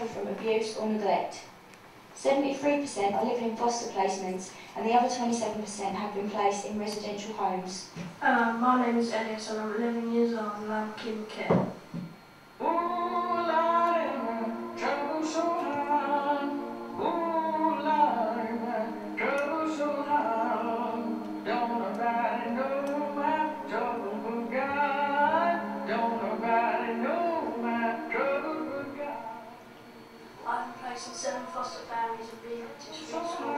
suffer from abuse or neglect. 73% are living in foster placements and the other 27% have been placed in residential homes. My name is Elias and I'm 11 years old and I'm Kim Care. I've been placed in 7 foster families and been to street school.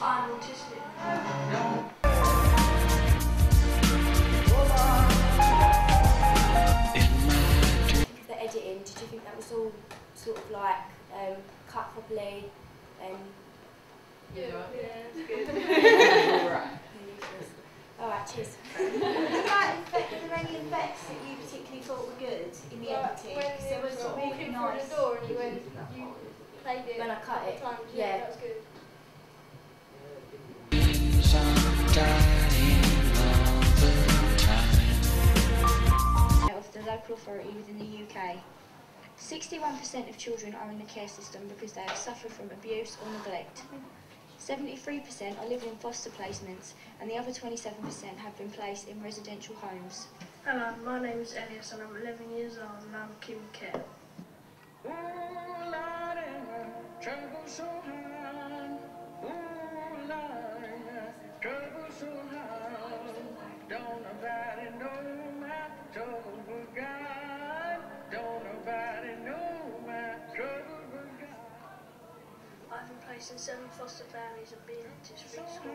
I'm autistic. The editing, did you think that was all sort of like cut properly? Yeah, it's good. Alright. Alright, cheers. Were there any effects that you particularly thought were good in the editing? When There you was was sort of walking nice. through the door and you played it When I cut it, times, yeah. that was good. Of the local authority within the UK. 61% of children are in the care system because they have suffered from abuse or neglect. 73% are living in foster placements and the other 27% have been placed in residential homes. Hello, my name is Elias and I'm 11 years old and I'm Kim Care. I've been placed in 7 foster families and been to street school.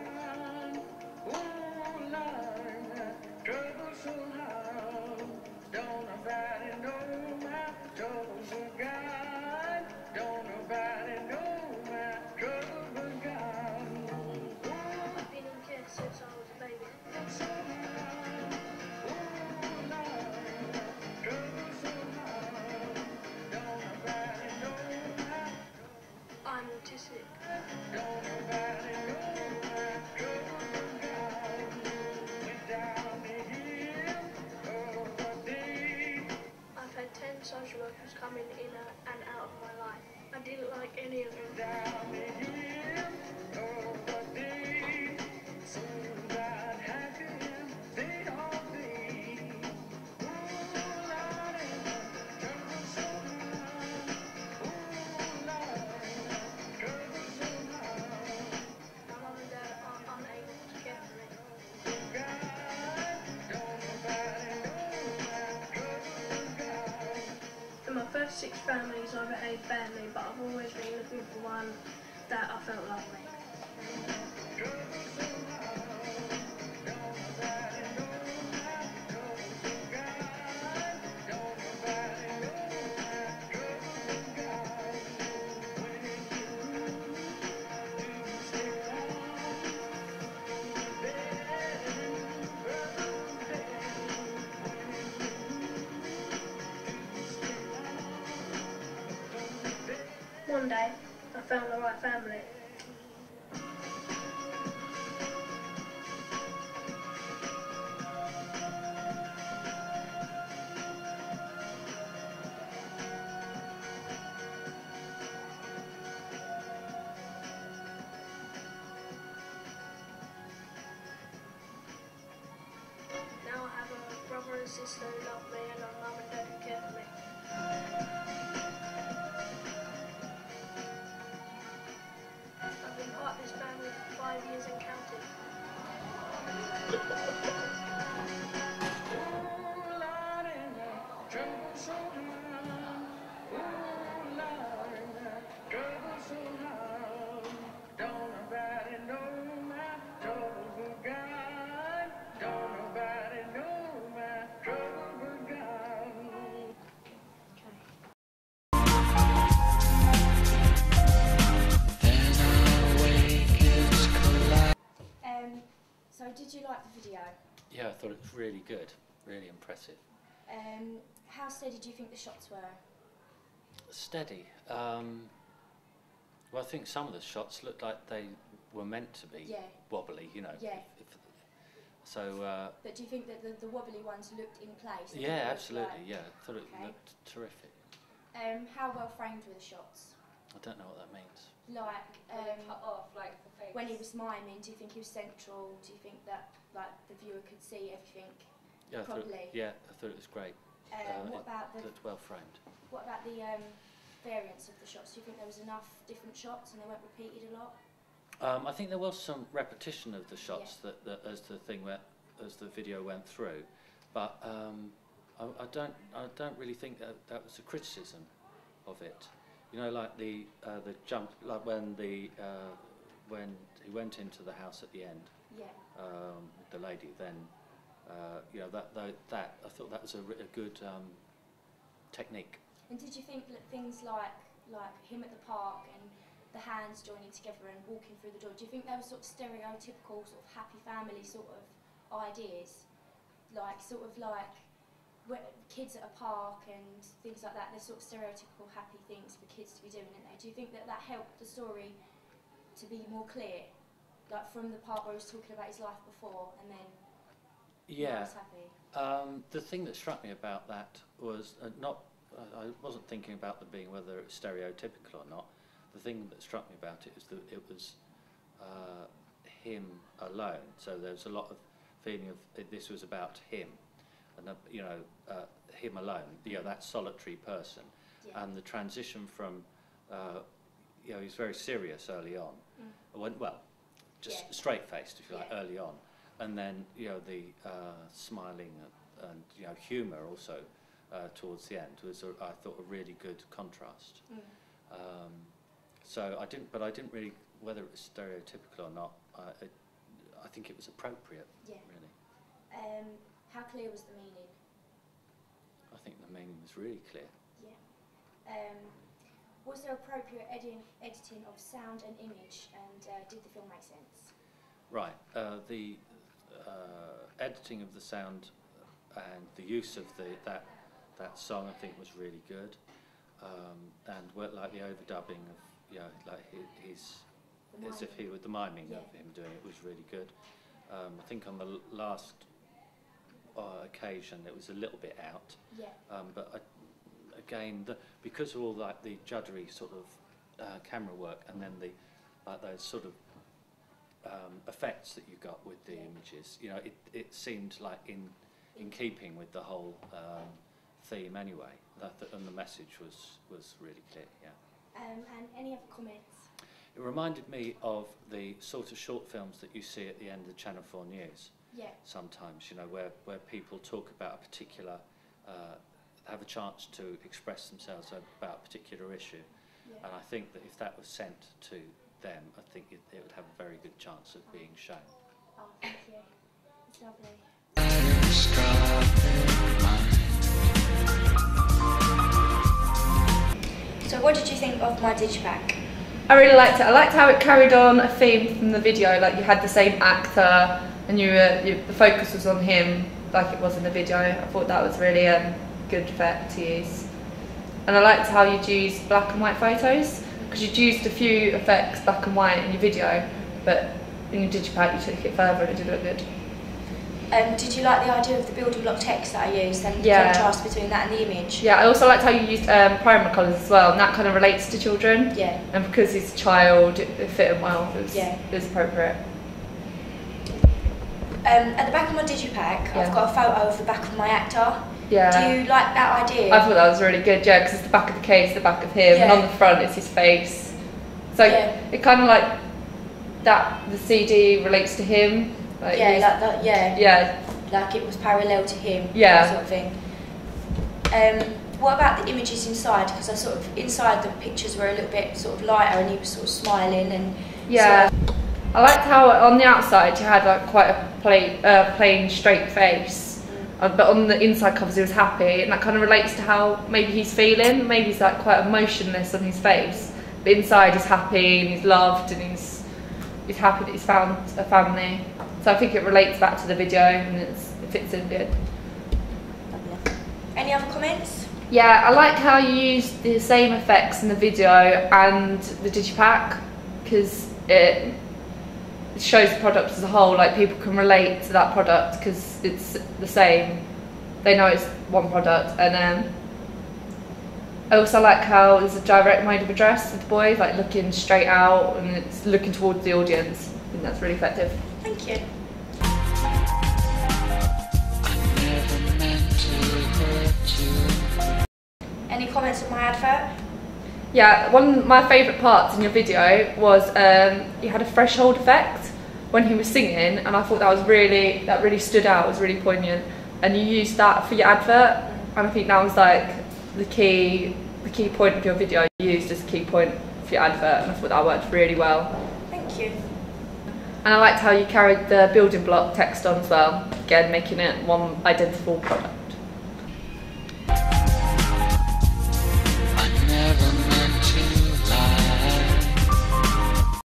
I've been in care since I was a baby. I'm autistic. I've had 10 social workers come in and out of my life. I didn't like any of them. My mum and dad are unable to care for me. In my first 6 families I behaved badly, but I've always been looking for one that I felt loved me. One day, I found the right family. Now I have a brother and sister who love me and a mum and dad who care for me. I've been part of this family for 5 years and counting. Then I wake, it's cold. really good, really impressive. How steady do you think the shots were? Steady. Well, I think some of the shots looked like they were meant to be wobbly, you know. Yeah. So. But do you think that the wobbly ones looked in place? Yeah, absolutely. Yeah, I thought it looked terrific. How well framed were the shots? I don't know what that means. Like cut off, like the face. when he was miming, do you think he was central? Do you think that like the viewer could see everything properly? I thought it was great. What about it looked well framed. What about the variance of the shots? Do you think there was enough different shots and they weren't repeated a lot? I think there was some repetition of the shots that as the video went through, but I don't really think that was a criticism of it. You know, like the jump, like when he went into the house at the end. Yeah. The lady then, you know, that I thought that was a good technique. And did you think that things like him at the park and the hands joining together and walking through the door, do you think they were sort of stereotypical sort of happy family sort of ideas? Like kids at a park and things like that, they're sort of stereotypical happy things for kids to be doing, isn't they? Do you think that helped the story to be more clear? Like from the part where he was talking about his life before and then he was happy? The thing that struck me about that was I wasn't thinking about them being whether it was stereotypical or not. The thing that struck me about it is that it was him alone. So there was a lot of feeling of this was about him, and you know, him alone. You know, that solitary person, and the transition from, you know, he's very serious early on. Just straight-faced, if you like, early on, and then you know the smiling and you know humour also towards the end was I thought a really good contrast. So I didn't really, whether it was stereotypical or not, I think it was appropriate, really. How clear was the meaning? I think the meaning was really clear. Yeah. Was there appropriate editing of sound and image, and did the film make sense? Right. The editing of the sound and the use of that song, I think, was really good. And like the overdubbing of, you know, like his as if he were the miming of him doing it was really good. I think on the last occasion it was a little bit out. But again, because of all like the juddery sort of camera work, and then those sort of effects that you got with the images, you know, it seemed like in keeping with the whole theme anyway. And the message was really clear. And any other comments? It reminded me of the sort of short films that you see at the end of Channel 4 News. Sometimes, you know, where people talk about a particular, have a chance to express themselves about a particular issue. And I think that if that was sent to them, I think it would have a very good chance of being shown. Oh, thank you. It's lovely. So what did you think of my digipack? I really liked it. I liked how it carried on a theme from the video, like you had the same actor and the focus was on him like it was in the video. I thought that was really good effect to use. And I liked how you'd used black and white photos, because you'd used a few effects black and white in your video, but in your digipack you took it further and it did look good. Did you like the idea of the building block text that I used and the contrast between that and the image? Yeah, I also liked how you used primer colours as well, and that kind of relates to children. And because he's a child, it fit him well. It was appropriate. At the back of my digipack, I've got a photo of the back of my actor. Do you like that idea? I thought that was really good, because it's the back of the case, the back of him, and on the front it's his face. So it kind of like that, the CD relates to him. Like like it was parallel to him, sort of thing. What about the images inside? Because I sort of, inside the pictures were a little bit sort of lighter and he was sort of smiling and... I liked how on the outside you had like quite a plain straight face, but on the inside covers he was happy, and that kind of relates to how maybe he's feeling. Maybe he's like quite emotionless on his face, but inside he's happy and he's loved and he's happy that he's found a family. So I think it relates back to the video and it fits in good. Lovely. Any other comments? Yeah, I like how you use the same effects in the video and the digipack, because it shows the product as a whole, like people can relate to that product because it's the same. They know it's one product. And I also like how there's a direct mode of address with the boy, like looking straight out and it's looking towards the audience. I think that's really effective. Thank you. Any comments on my advert? Yeah, one of my favourite parts in your video was you had a threshold effect when he was singing, and I thought that really stood out. It was really poignant, and you used that for your advert, and I think that was like the key point of your video. You used as a key point for your advert, and I thought that worked really well. Thank you. And I liked how you carried the building block text on as well, again making it one identifiable product.